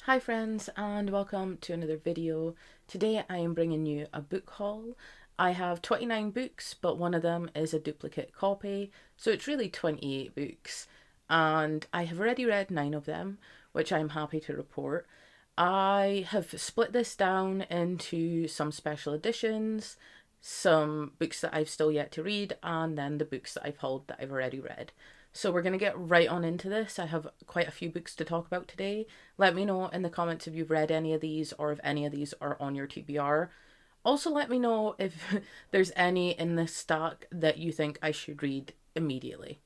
Hi friends and welcome to another video. Today I am bringing you a book haul. I have 29 books, but one of them is a duplicate copy, so it's really 28 books, and I have already read 9 of them, which I'm happy to report. I have split this down into some special editions, some books that I've still yet to read, and then the books that I've hauled that I've already read. So we're going to get right on into this. I have quite a few books to talk about today. Let me know in the comments if you've read any of these or if any of these are on your TBR. Also let me know if there's any in this stack that you think I should read immediately.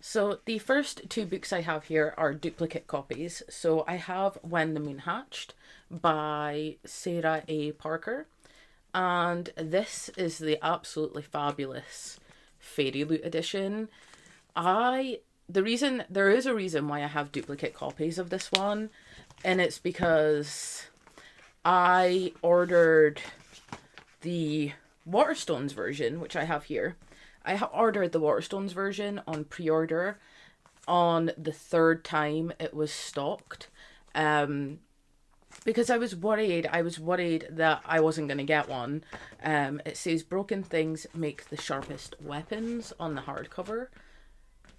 So the first 2 books I have here are duplicate copies. So I have When the Moon Hatched by Sarah A. Parker. And this is the absolutely fabulous Fairyloot edition. There is a reason why I have duplicate copies of this one, and it's because I ordered the Waterstones version, which I have here. I ordered the Waterstones version on pre-order on the 3rd time it was stocked, because I was worried that I wasn't going to get one. It says broken things make the sharpest weapons on the hardcover.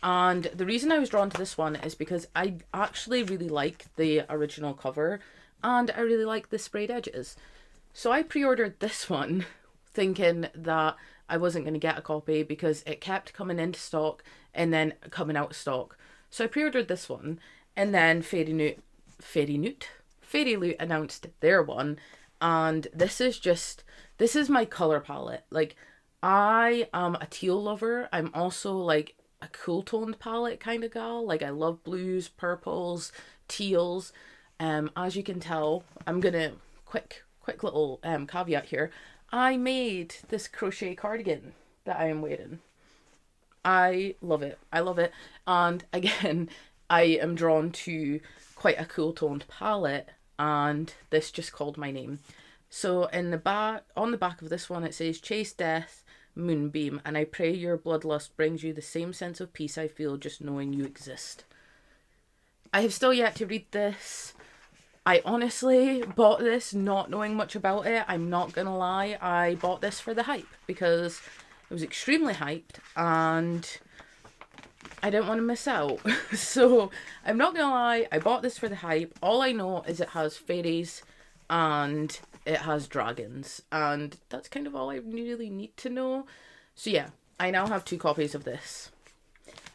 And the reason I was drawn to this one is because I actually really like the original cover and I really like the sprayed edges. So I pre-ordered this one thinking that I wasn't going to get a copy because it kept coming into stock and then coming out of stock. So I pre-ordered this one, and then Fairyloot announced their one, and this is my color palette. Like, I am a teal lover. I'm also like a cool toned palette kind of gal. Like, I love blues, purples, teals. As you can tell, I'm gonna quick little caveat here. I made this crochet cardigan that I am wearing. I love it. I love it. And again, I am drawn to quite a cool toned palette, and this just called my name. So in the back, on the back of this one, it says "Chase Death, Moonbeam, and I pray your bloodlust brings you the same sense of peace I feel just knowing you exist." I have still yet to read this. I honestly bought this not knowing much about it. I'm not gonna lie. I bought this for the hype because it was extremely hyped and I didn't want to miss out. So I'm not gonna lie, I bought this for the hype. All I know is it has fairies and it has dragons, and that's kind of all I really need to know. So yeah, I now have 2 copies of this.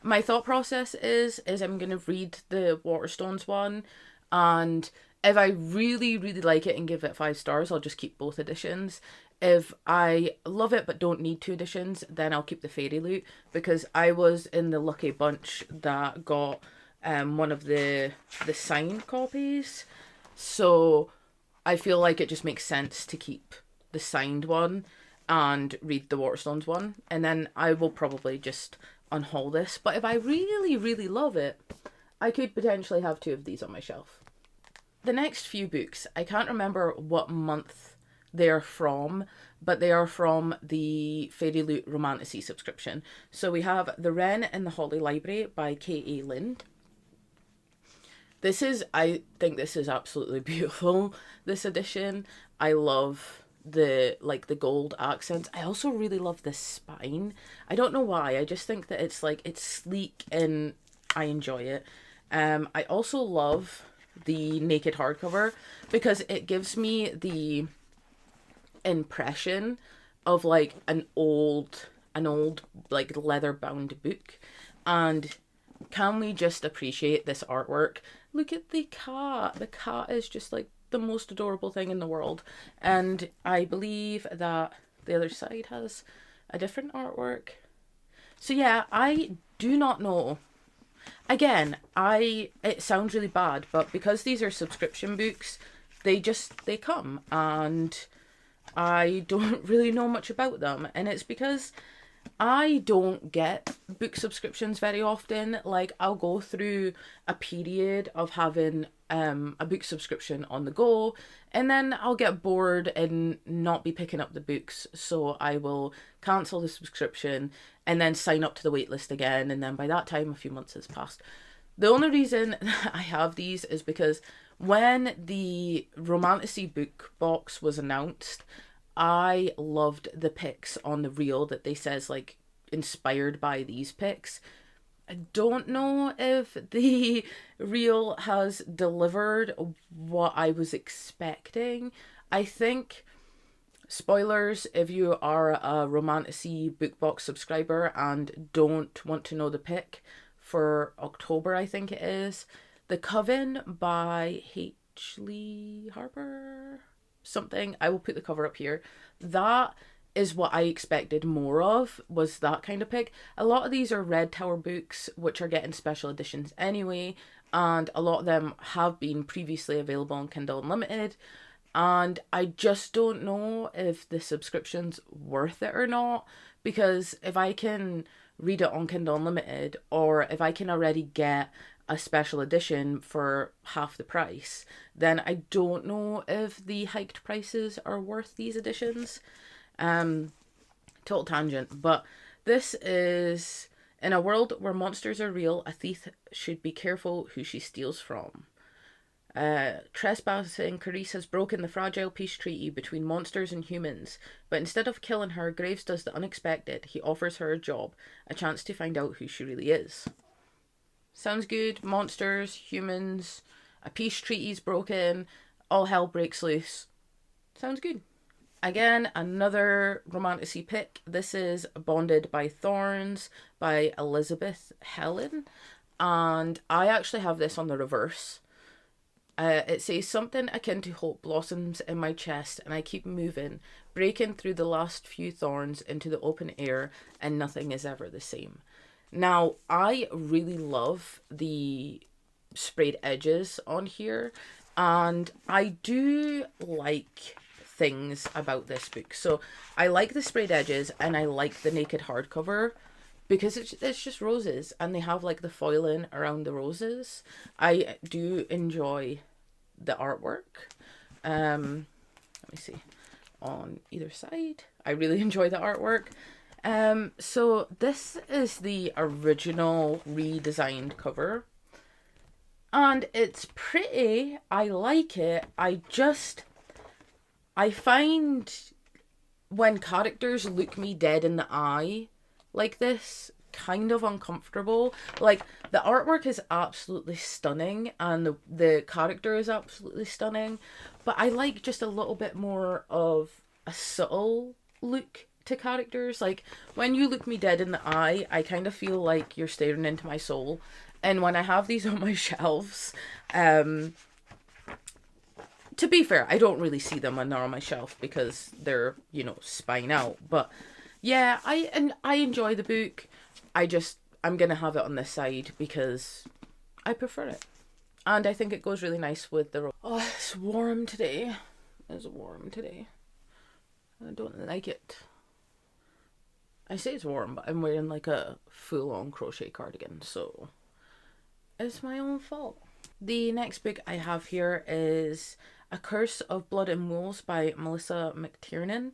My thought process is I'm gonna read the Waterstones one, and if I really like it and give it 5 stars, I'll just keep both editions. If I love it but don't need 2 editions, then I'll keep the Fairyloot, because I was in the lucky bunch that got one of the signed copies. So I feel like it just makes sense to keep the signed one and read the Waterstones one, and then I will probably just unhaul this. But if I really love it, I could potentially have 2 of these on my shelf. The next few books, I can't remember what month they're from, but they are from the Fairyloot Romantasy subscription. So we have The Wren in the Holly Library by K.A. Lind. I think this is absolutely beautiful, this edition. I love the gold accents. I also really love the spine. I don't know why. I just think that it's sleek and I enjoy it. I also love the naked hardcover because it gives me the impression of like an old like leather bound book. And can we just appreciate this artwork? Look at the cat. The cat is just like the most adorable thing in the world. And I believe that the other side has a different artwork. So yeah, I do not know. Again, it sounds really bad, but because these are subscription books, they come, and I don't really know much about them. And it's because I don't get book subscriptions very often. Like, I'll go through a period of having a book subscription on the go, and then I'll get bored and not be picking up the books, so I will cancel the subscription and then sign up to the waitlist again, and then by that time a few months has passed. The only reason I have these is because When the Romantasy book box was announced, I loved the pics on the reel that they says like inspired by these pics. I don't know if the reel has delivered what I was expecting. I think, spoilers, if you are a Romantasy book box subscriber and don't want to know the pick for October, I think it is, The Coven by H. Lee Harper something. I will put the cover up here. That is what I expected more of, was that kind of pick. A lot of these are Red Tower books, which are getting special editions anyway, and a lot of them have been previously available on Kindle Unlimited. And I just don't know if the subscription's worth it or not, because if I can read it on Kindle Unlimited, or if I can already get a special edition for half the price, then I don't know if the hiked prices are worth these editions. Total tangent, but this is, in a world where monsters are real, a thief should be careful who she steals from. Trespassing, Carice has broken the fragile peace treaty between monsters and humans, but instead of killing her, Graves does the unexpected. He offers her a job, a chance to find out who she really is. Sounds good. Monsters, humans, a peace treaty's broken, all hell breaks loose. Sounds good. Again, another Romantasy pick. This is Bonded by Thorns by Elizabeth Helen. And I actually have this on the reverse. It says, something akin to hope blossoms in my chest, and I keep moving, breaking through the last few thorns into the open air, and nothing is ever the same. Now, I really love the sprayed edges on here, and I do like things about this book. So I like the sprayed edges, and I like the naked hardcover, because it's just roses, and they have like the foiling around the roses. I do enjoy the artwork. Let me see, on either side, I really enjoy the artwork. So this is the original redesigned cover, and it's pretty. I like it. I find when characters look me dead in the eye like this, kind of uncomfortable. Like, the artwork is absolutely stunning, and the character is absolutely stunning, but I like just a little bit more of a subtle look to characters. Like, when you look me dead in the eye, I kind of feel like you're staring into my soul. And when I have these on my shelves, to be fair, I don't really see them when they're on my shelf because they're, spine out. But yeah, I enjoy the book. I'm gonna have it on this side because I prefer it, and I think it goes really nice with the. Oh, it's warm today. It's warm today. I don't like it. I say it's warm, but I'm wearing like a full-on crochet cardigan, so it's my own fault. The next book I have here is A Curse of Blood and Wolves by Melissa McTiernan.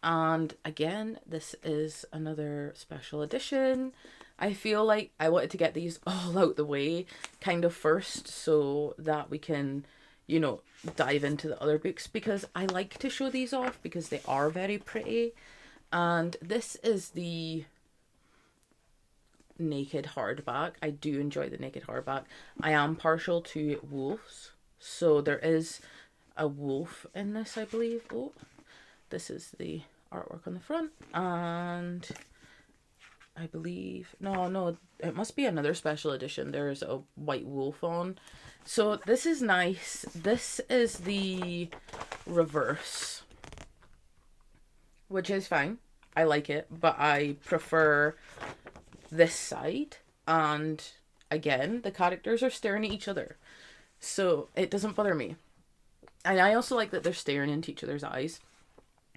And again, this is another special edition. I feel like I wanted to get these all out the way kind of first so that we can, dive into the other books, because I like to show these off because they are very pretty. And this is the naked hardback. I do enjoy the naked hardback. I am partial to wolves, so there is a wolf in this, I believe. Oh, this is the artwork on the front, and I believe no, it must be another special edition. There's a white wolf on, so this is nice. This is the reverse, which is fine. I like it, but I prefer this side. And again, the characters are staring at each other, so it doesn't bother me. And I also like that they're staring into each other's eyes.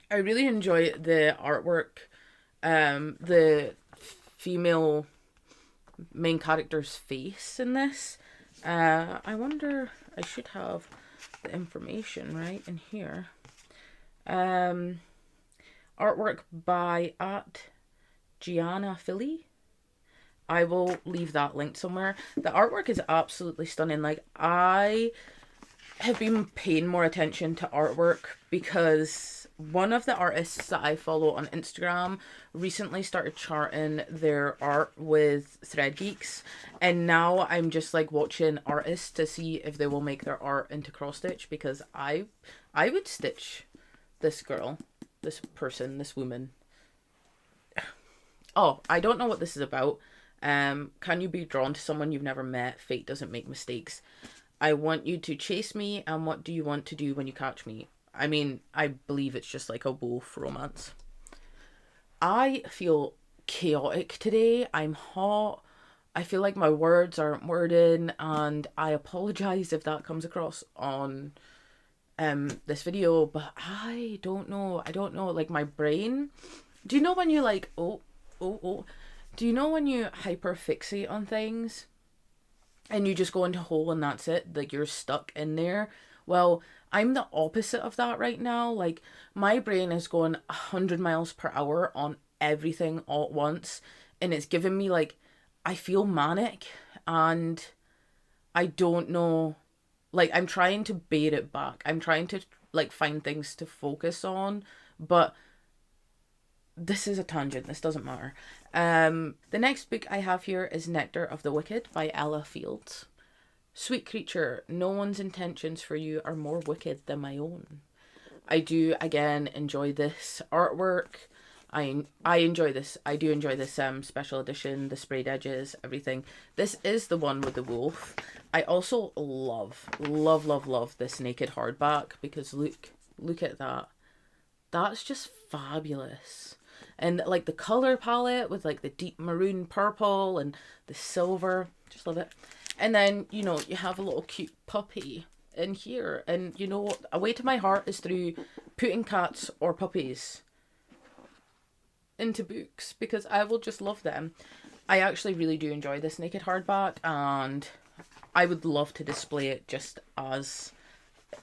I really enjoy the artwork. The female main character's face in this. I wonder, I should have the information right in here. Artwork by Gianna Philly. I will leave that link somewhere. The artwork is absolutely stunning. Like, have been paying more attention to artwork because one of the artists that I follow on Instagram recently started charting their art with Thread Geeks, and now I'm just like watching artists to see if they will make their art into cross stitch, because I would stitch this girl, this person, this woman. Oh, I don't know what this is about. Can you be drawn to someone you've never met? Fate doesn't make mistakes. I want you to chase me, and what do you want to do when you catch me? I mean, I believe it's just like a wolf romance. I feel chaotic today. I'm hot. I feel like my words aren't wording, and I apologize if that comes across on this video, but I don't know. I don't know. Like my brain. Do you know when you like oh? Do you know when you hyperfixate on things and you just go into a hole and that's it? Like you're stuck in there. Well, I'm the opposite of that right now. Like my brain is going 100 miles per hour on everything all at once, and it's giving me like, I feel manic, and I don't know. Like I'm trying to bear it back. I'm trying to like find things to focus on, but this is a tangent. This doesn't matter. The next book I have here is Nectar of the Wicked by Ella Fields. Sweet creature, no one's intentions for you are more wicked than my own. I do again enjoy this artwork. I enjoy this. I do enjoy this special edition, the sprayed edges, everything. This is the one with the wolf. I also love this naked hardback, because look at that. That's just fabulous. And like the color palette with like the deep maroon purple and the silver, just love it. And then, you know, you have a little cute puppy in here, and you know, a way to my heart is through putting cats or puppies into books, because I will just love them. I actually really do enjoy this naked hardback, and I would love to display it just as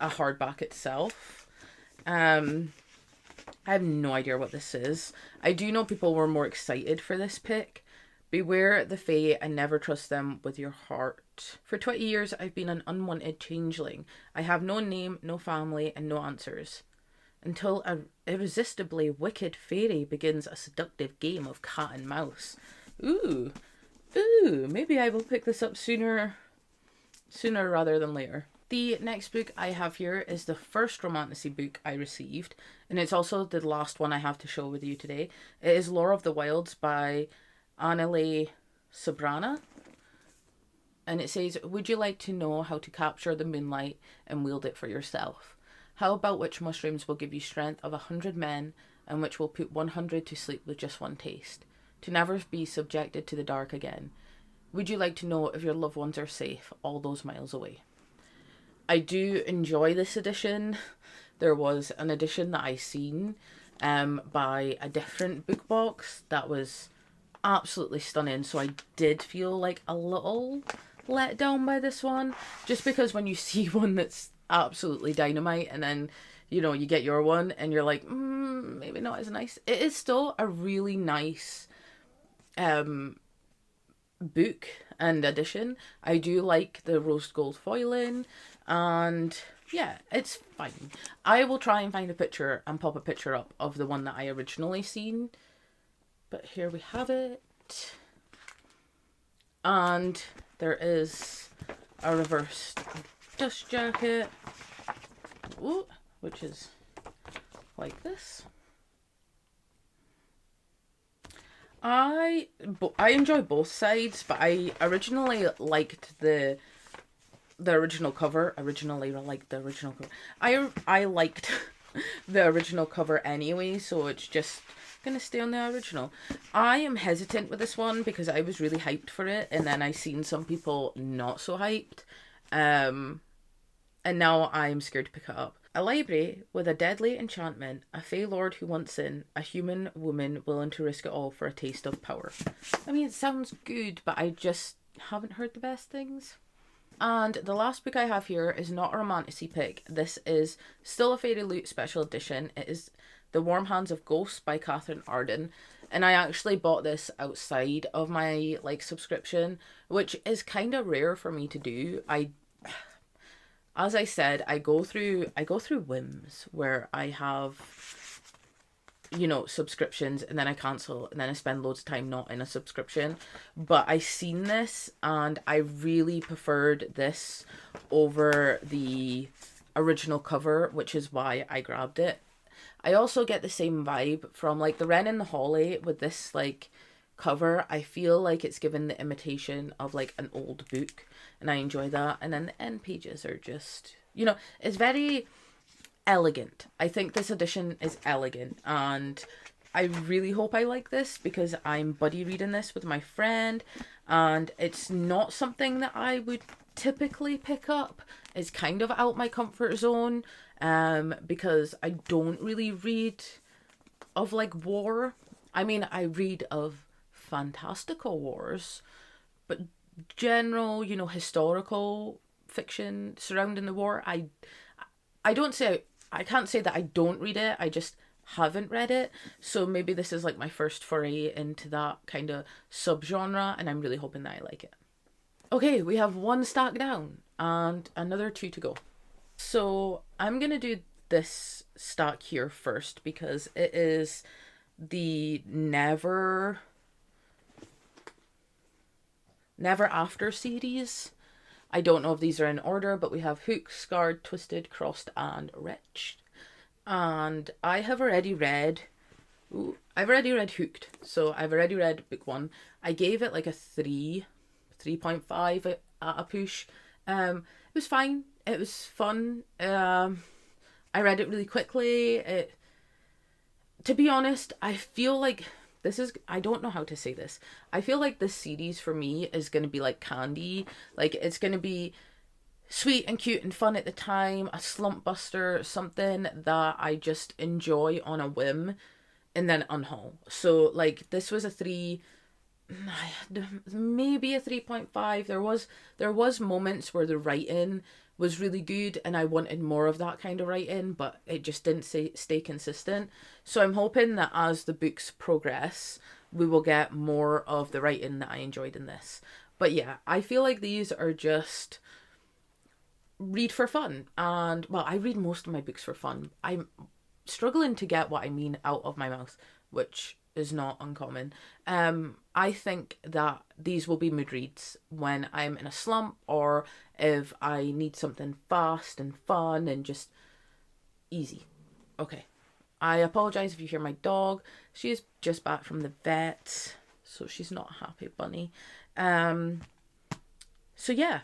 a hardback itself. I have no idea what this is. I do know people were more excited for this pick. Beware the Fae and never trust them with your heart. For 20 years I've been an unwanted changeling. I have no name, no family, and no answers. Until an irresistibly wicked fairy begins a seductive game of cat and mouse. Ooh. Maybe I will pick this up sooner rather than later. The next book I have here is the first Romantasy book I received, and it's also the last one I have to show with you today. It is Lore of the Wilds by Anneli Sobrana. And it says, would you like to know how to capture the moonlight and wield it for yourself? How about which mushrooms will give you strength of 100 men, and which will put 100 to sleep with just one taste, to never be subjected to the dark again? Would you like to know if your loved ones are safe all those miles away? I do enjoy this edition. There was an edition that I seen by a different book box that was absolutely stunning, so I did feel like a little let down by this one, just because when you see one that's absolutely dynamite and then, you know, you get your one and you're like, maybe not as nice. It is still a really nice book and edition. I do like the rose gold foiling, and yeah, it's fine. I will try and find a picture and pop a picture up of the one that I originally seen, but here we have it. And there is a reversed dust jacket, which is like this. I enjoy both sides, but I originally liked the original cover. I liked the original cover anyway, so it's just gonna stay on the original. I am hesitant with this one because I was really hyped for it, and then I seen some people not so hyped, and now I'm scared to pick it up. A library with a deadly enchantment, a fey lord who wants in, a human woman willing to risk it all for a taste of power. I mean, it sounds good, but I just haven't heard the best things. And the last book I have here is not a Romantasy pick. This is still a Fairyloot special edition. It is The Warm Hands of Ghosts by Catherine Arden. And I actually bought this outside of my subscription, which is kind of rare for me to do. as I said, I go through whims where I have, subscriptions, and then I cancel, and then I spend loads of time not in a subscription. But I seen this and I really preferred this over the original cover, which is why I grabbed it. I also get the same vibe from like the Wren and the Holly with this like cover. I feel like it's given the imitation of like an old book, and I enjoy that. And then the end pages are just, it's very elegant. I think this edition is elegant, and I really hope I like this because I'm buddy reading this with my friend, and it's not something that I would typically pick up. It's kind of out my comfort zone, because I don't really read of like war. I mean, I read of fantastical wars, but general, historical fiction surrounding the war, I don't say I can't say that I don't read it. I just haven't read it. So maybe this is like my first foray into that kind of subgenre, and I'm really hoping that I like it. Okay, we have one stack down and another two to go. So I'm gonna do this stack here first because it is the Never After series. I don't know if these are in order, but we have Hooked, Scarred, Twisted, Crossed, and Wretched. And I have already read... I've already read Hooked, so I've already read book one. I gave it like a 3.5 at a push. It was fine. It was fun. I read it really quickly. To be honest, I feel like I don't know how to say this. I feel like this series for me is going to be like candy. Like, it's going to be sweet and cute and fun at the time, a slump buster, something that I just enjoy on a whim and then unhaul. So, like, this was a 3, maybe a 3.5. There was moments where the writing was really good and I wanted more of that kind of writing, but it just didn't stay consistent. So I'm hoping that as the books progress, we will get more of the writing that I enjoyed in this. But yeah, I feel like these are just read for fun. And well, I read most of my books for fun. I'm struggling to get what I mean out of my mouth, which is not uncommon. I think that these will be mood reads when I'm in a slump, or if I need something fast and fun and just easy. Okay. I apologize if you hear my dog. She is just back from the vet, so she's not a happy bunny. So yeah,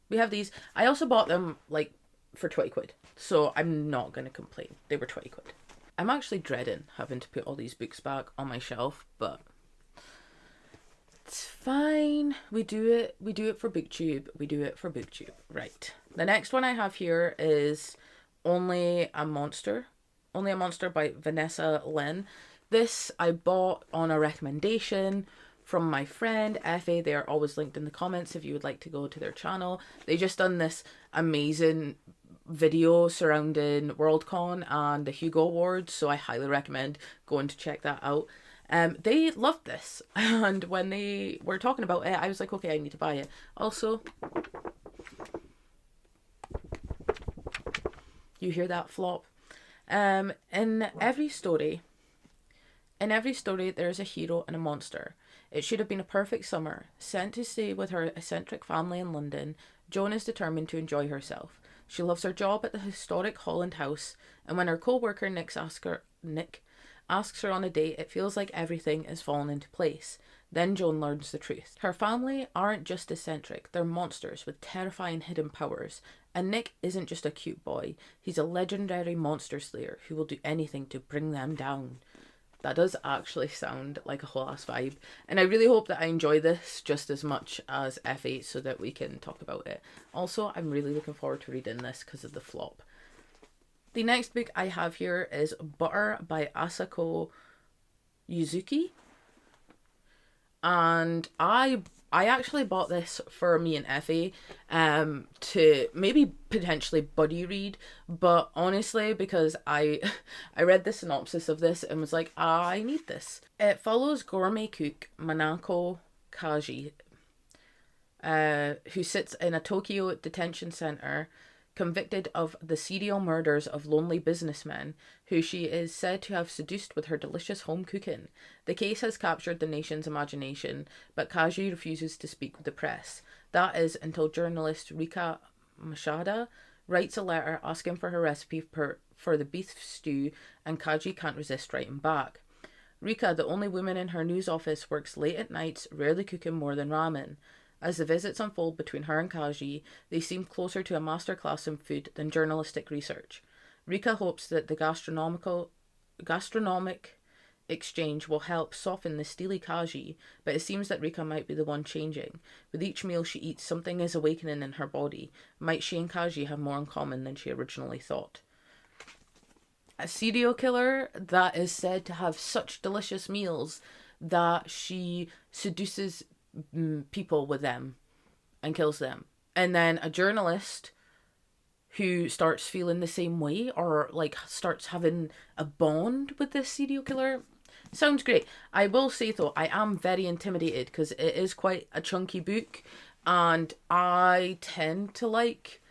we have these. I also bought them like for 20 quid, so I'm not going to complain. They were 20 quid. I'm actually dreading having to put all these books back on my shelf, but it's fine. We do it. We do it for BookTube. We do it for BookTube. Right. The next one I have here is Only a Monster. Only a Monster by Vanessa Lynn. This I bought on a recommendation from my friend Effie. They are always linked in the comments if you would like to go to their channel. They just done this amazing video surrounding Worldcon and the Hugo Awards, so I highly recommend going to check that out. They loved this, and when they were talking about it, I was like, okay, I need to buy it. Also, you hear that flop? In every story, there's a hero and a monster. It should have been a perfect summer. Sent to stay with her eccentric family in London, Joan is determined to enjoy herself. She loves her job at the historic Holland House, and when her co-worker Nick asks her on a date, it feels like everything is fallen into place. Then Joan learns the truth. Her family aren't just eccentric, they're monsters with terrifying hidden powers. And Nick isn't just a cute boy, he's a legendary monster slayer who will do anything to bring them down. That does actually sound like a whole ass vibe. And I really hope that I enjoy this just as much as F8 so that we can talk about it. Also, I'm really looking forward to reading this because of the flop. The next book I have here is Butter by Asako Yuzuki. And I actually bought this for me and Effie to maybe potentially buddy read, but honestly, because I read the synopsis of this and was like, I need this. It follows gourmet cook Manako Kaji, who sits in a Tokyo detention center convicted of the serial murders of lonely businessmen who she is said to have seduced with her delicious home cooking. The case has captured the nation's imagination, but Kaji refuses to speak with the press. That is until journalist Rika Machada writes a letter asking for her recipe for the beef stew, and Kaji can't resist writing back. Rika, the only woman in her news office, works late at nights, rarely cooking more than ramen. As the visits unfold between her and Kaji, they seem closer to a masterclass in food than journalistic research. Rika hopes that the gastronomic exchange will help soften the steely Kaji, but it seems that Rika might be the one changing. With each meal she eats, something is awakening in her body. Might she and Kaji have more in common than she originally thought? A serial killer that is said to have such delicious meals that she seduces people with them and kills them. And then a journalist who starts feeling the same way, or like starts having a bond with this serial killer. Sounds great. I will say though, I am very intimidated because it is quite a chunky book, and I tend to like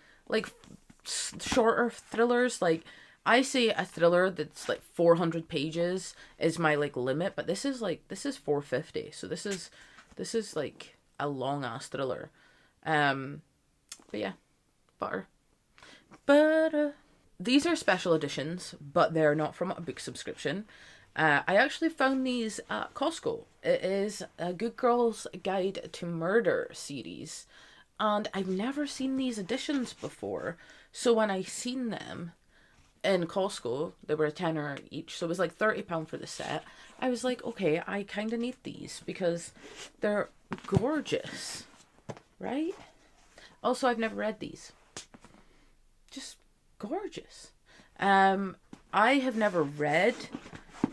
shorter thrillers. Like, I say a thriller that's like 400 pages is my like limit, but this is 450, so this is like a long ass thriller. But yeah, butter. These are special editions, but they're not from a book subscription. I actually found these at Costco. It is a Good Girl's Guide to Murder series, and I've never seen these editions before. So when I seen them in Costco, they were a tenner each, so it was like £30 for the set. I was like, okay, I kind of need these because they're gorgeous, right? Also, I've never read these. Just gorgeous. I have never read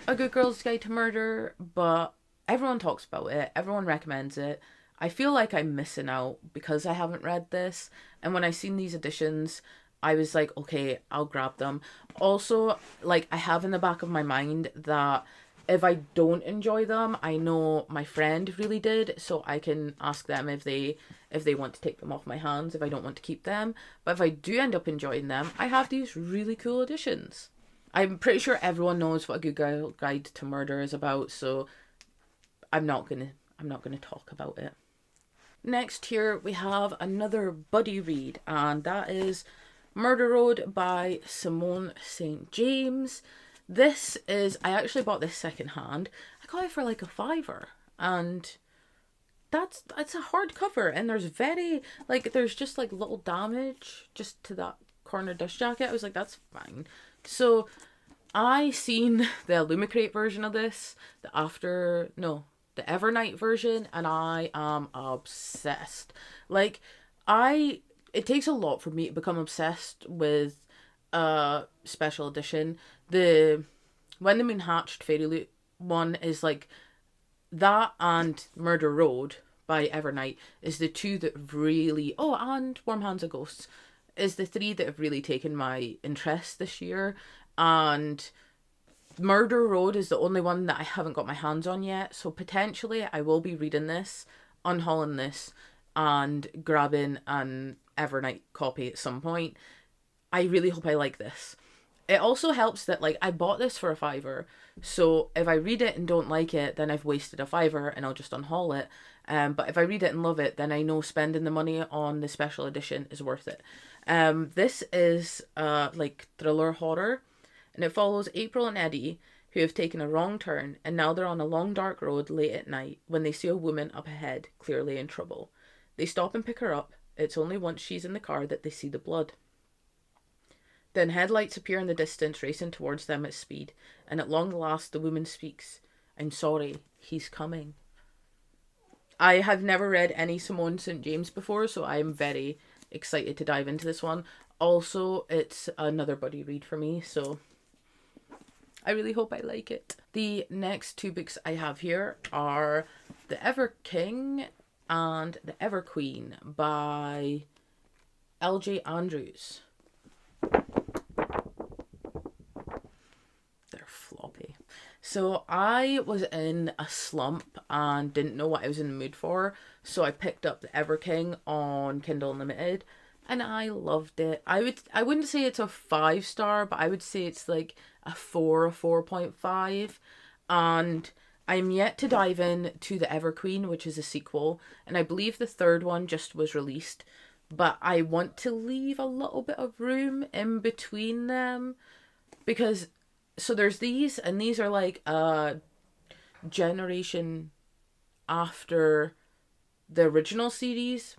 A Good Girl's Guide to Murder, but everyone talks about it. Everyone recommends it. I feel like I'm missing out because I haven't read this. And when I seen these editions, I was like, okay, I'll grab them. Also, like, I have in the back of my mind that if I don't enjoy them, I know my friend really did, so I can ask them if they want to take them off my hands if I don't want to keep them. But if I do end up enjoying them, I have these really cool editions. I'm pretty sure everyone knows what A Good Girl Guide to Murder is about, so I'm not gonna talk about it. Next here we have another buddy read, and that is Murder Road by Simone St. James. This is, I actually bought this secondhand. I got it for like a £5, and it's a hardcover, and there's just like little damage just to that corner dust jacket. I was like, that's fine. So I seen the Illumicrate version of this, the Evernight version, and I am obsessed. Like, it takes a lot for me to become obsessed with a special edition. The When the Moon Hatched Fairyloot one is like that, and Murder Road by Evernight is the two that really, and Warm Hands of Ghosts is the three that have really taken my interest this year. And Murder Road is the only one that I haven't got my hands on yet, so potentially I will be reading this, unhauling this, and grabbing an Evernight copy at some point. I really hope I like this. It also helps that, like, I bought this for a £5, so if I read it and don't like it, then I've wasted a £5 and I'll just unhaul it. But if I read it and love it, then I know spending the money on the special edition is worth it. This is like thriller horror, and it follows April and Eddie, who have taken a wrong turn, and now they're on a long dark road late at night when they see a woman up ahead, clearly in trouble. They stop and pick her up. It's only once she's in the car that they see the blood. Then headlights appear in the distance, racing towards them at speed, and at long last the woman speaks. I'm sorry, he's coming. I have never read any Simone St. James before, so I am very excited to dive into this one. Also, it's another buddy read for me, so I really hope I like it. The next two books I have here are The Ever King and The Ever Queen by L.J. Andrews. They're floppy. So I was in a slump and didn't know what I was in the mood for, so I picked up The Ever King on Kindle Unlimited, and I loved it. I wouldn't say it's a 5 star, but I would say it's like a 4, a 4.5. And I'm yet to dive in to the Everqueen, which is a sequel, and I believe the third one just was released. But I want to leave a little bit of room in between them because so there's these, and these are like a generation after the original series.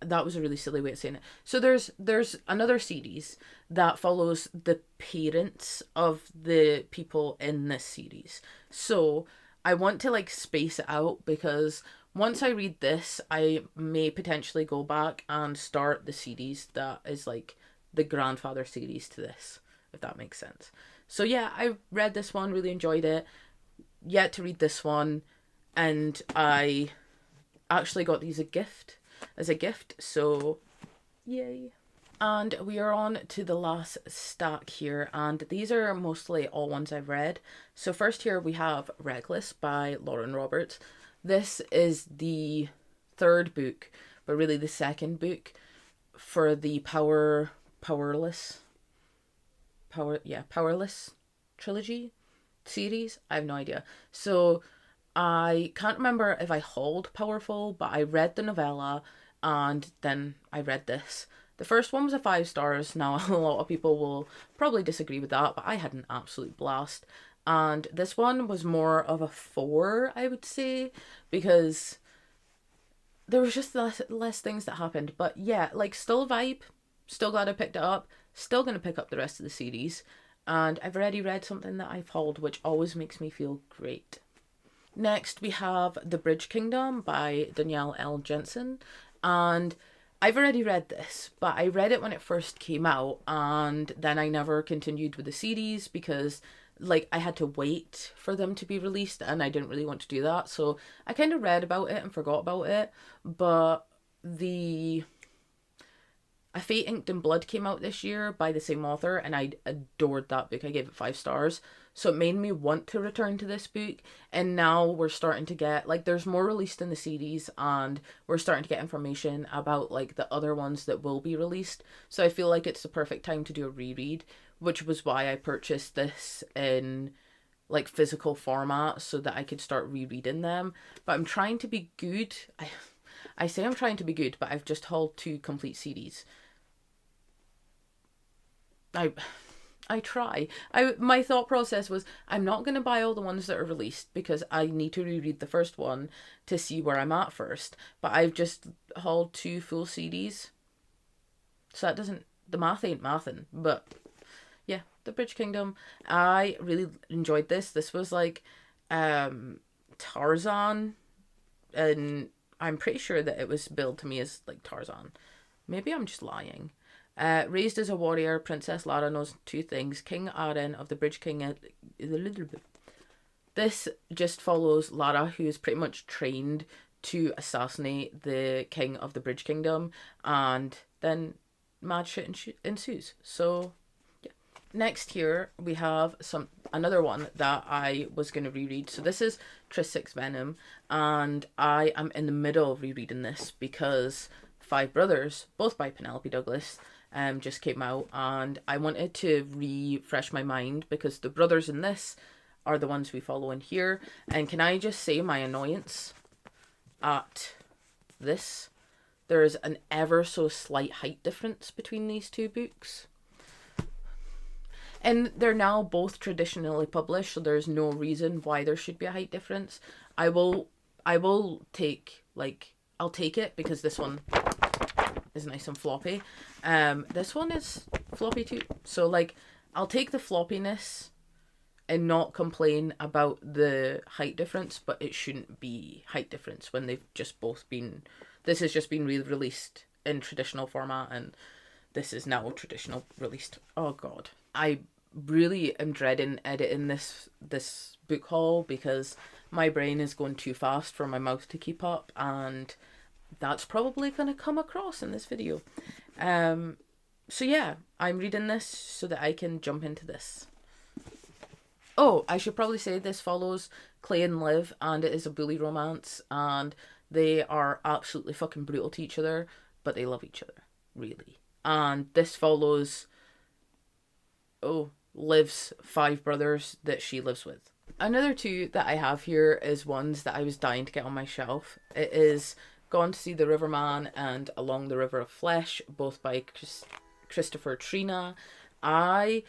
That was a really silly way of saying it. So there's another series that follows the parents of the people in this series. So I want to like space it out because once I read this, I may potentially go back and start the series that is like the grandfather series to this, if that makes sense. So yeah, I read this one, really enjoyed it. Yet to read this one, and I actually got these as a gift, so yay. And we are on to the last stack here, and these are mostly all ones I've read. So first here we have Reckless by Lauren Roberts. This is the third book, but really the second book for the Powerless trilogy series. I have no idea. So I can't remember if I hauled Powerful, but I read the novella and then I read this. The first one was a 5 stars. Now, a lot of people will probably disagree with that, but I had an absolute blast. And this one was more of a 4, I would say, because there was just less things that happened. But yeah, like still a vibe. Still glad I picked it up. Still going to pick up the rest of the series. And I've already read something that I've hauled, which always makes me feel great. Next, we have The Bridge Kingdom by Danielle L. Jensen. And I've already read this, but I read it when it first came out, and then I never continued with the series because, like, I had to wait for them to be released, and I didn't really want to do that. So I kind of read about it and forgot about it. But the A Fate Inked in Blood came out this year by the same author, and I adored that book. I gave it 5 stars. So it made me want to return to this book. And now we're starting to get, like, there's more released in the series, and we're starting to get information about, like, the other ones that will be released. So I feel like it's the perfect time to do a reread, which was why I purchased this in, like, physical format so that I could start rereading them. But I'm trying to be good. I say I'm trying to be good, but I've just hauled 2 complete series. I try. My thought process was I'm not going to buy all the ones that are released because I need to reread the first one to see where I'm at first. But I've just hauled 2 full CDs. So that doesn't, the math ain't mathin'. But yeah, The Bridge Kingdom. I really enjoyed this. This was like Tarzan, and I'm pretty sure that it was billed to me as like Tarzan. Maybe I'm just lying. Raised as a warrior, Princess Lara knows 2 things. King Aren of the Bridge King. This just follows Lara, who is pretty much trained to assassinate the king of the Bridge Kingdom, and then mad shit ensues. So, yeah. Next here we have another one that I was going to reread. So this is Triss 6 Venom, and I am in the middle of rereading this because Five Brothers, both by Penelope Douglas, just came out, and I wanted to refresh my mind because the brothers in this are the ones we follow in here. And can I just say my annoyance at this? There is an ever so slight height difference between these 2 books. And they're now both traditionally published, so there's no reason why there should be a height difference. I will take, like, I'll take it because this one is nice and floppy. This one is floppy too. So, like, I'll take the floppiness and not complain about the height difference, but it shouldn't be height difference when they've just both been, this has just been re-released in traditional format, and this is now traditional released. Oh god. I really am dreading editing this book haul because my brain is going too fast for my mouth to keep up, and that's probably going to come across in this video. So yeah, I'm reading this so that I can jump into this. Oh, I should probably say this follows Clay and Liv, and it is a bully romance, and they are absolutely fucking brutal to each other, but they love each other. really. And this follows, Liv's 5 brothers that she lives with. Another 2 that I have here is ones that I was dying to get on my shelf. It is Gone to See the Riverman and Along the River of Flesh, both by Christopher Trina. I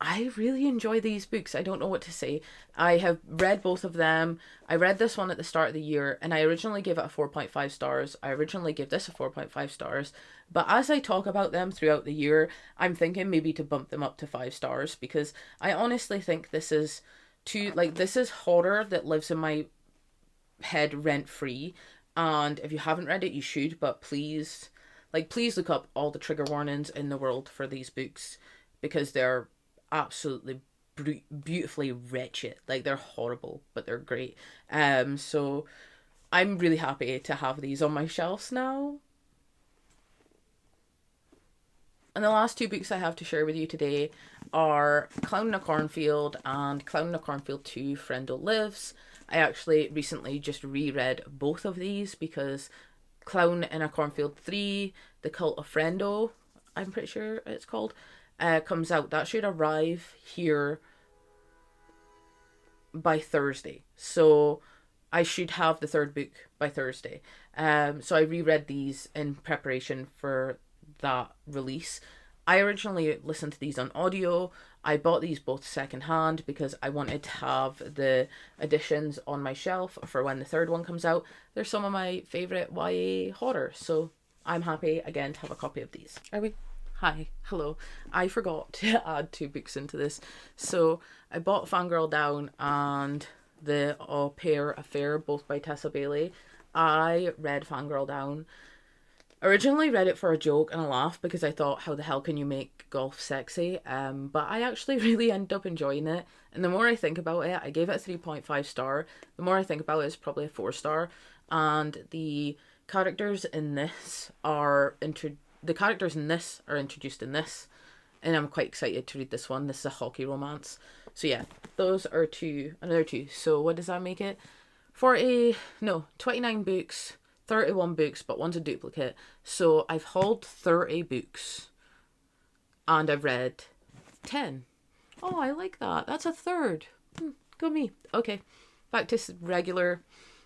I really enjoy these books. I don't know what to say. I have read both of them. I read this one at the start of the year and I originally gave it a 4.5 stars. I originally gave this a 4.5 stars. But as I talk about them throughout the year, I'm thinking maybe to bump them up to 5 stars because I honestly think this is this is horror that lives in my head rent free. And if you haven't read it, you should, but please look up all the trigger warnings in the world for these books because they're absolutely beautifully wretched. Like they're horrible, but they're great. So I'm really happy to have these on my shelves now. And the last 2 books I have to share with you today are Clown in a Cornfield and Clown in a Cornfield 2 Friendo Lives. I actually recently just reread both of these because Clown in a Cornfield 3, The Cult of Friendo, I'm pretty sure it's called, comes out. That should arrive here by Thursday. So I should have the 3rd book by Thursday. So I reread these in preparation for that release. I originally listened to these on audio. I bought these both secondhand because I wanted to have the editions on my shelf for when the 3rd one comes out. They're some of my favourite YA horror, so I'm happy again to have a copy of these. Are we? Hi, hello. I forgot to add 2 books into this. So I bought Fangirl Down and The Au Pair Affair, both by Tessa Bailey. I read Fangirl Down. Originally read it for a joke and a laugh because I thought, how the hell can you make golf sexy? But I actually really ended up enjoying it. And the more I think about it, I gave it a 3.5 star. The more I think about it, it's probably a 4 star. And the characters in this are introduced in this, and I'm quite excited to read this one. This is a hockey romance. So yeah, those are another 2. So what does that make it? 29 books, 31 books, but one's a duplicate. So I've hauled 30 books and I've read 10. Oh, I like that. That's a third. Go me. Okay, back to regular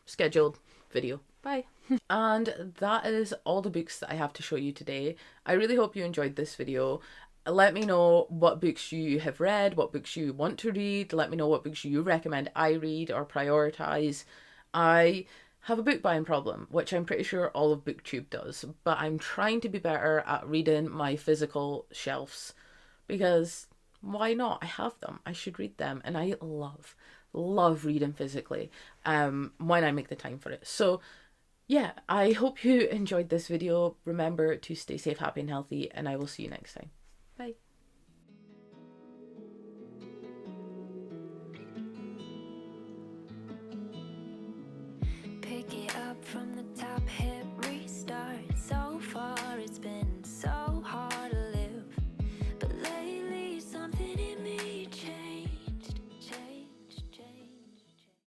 scheduled video. Bye. And that is all the books that I have to show you today. I really hope you enjoyed this video. Let me know what books you have read, what books you want to read. Let me know what books you recommend I read or prioritize. I have a book buying problem, which I'm pretty sure all of BookTube does, but I'm trying to be better at reading my physical shelves because why not? I have them. I should read them, and I love reading physically when I make the time for it. So yeah, I hope you enjoyed this video. Remember to stay safe, happy, and healthy, and I will see you next time. Bye. Pick it up from the top, hit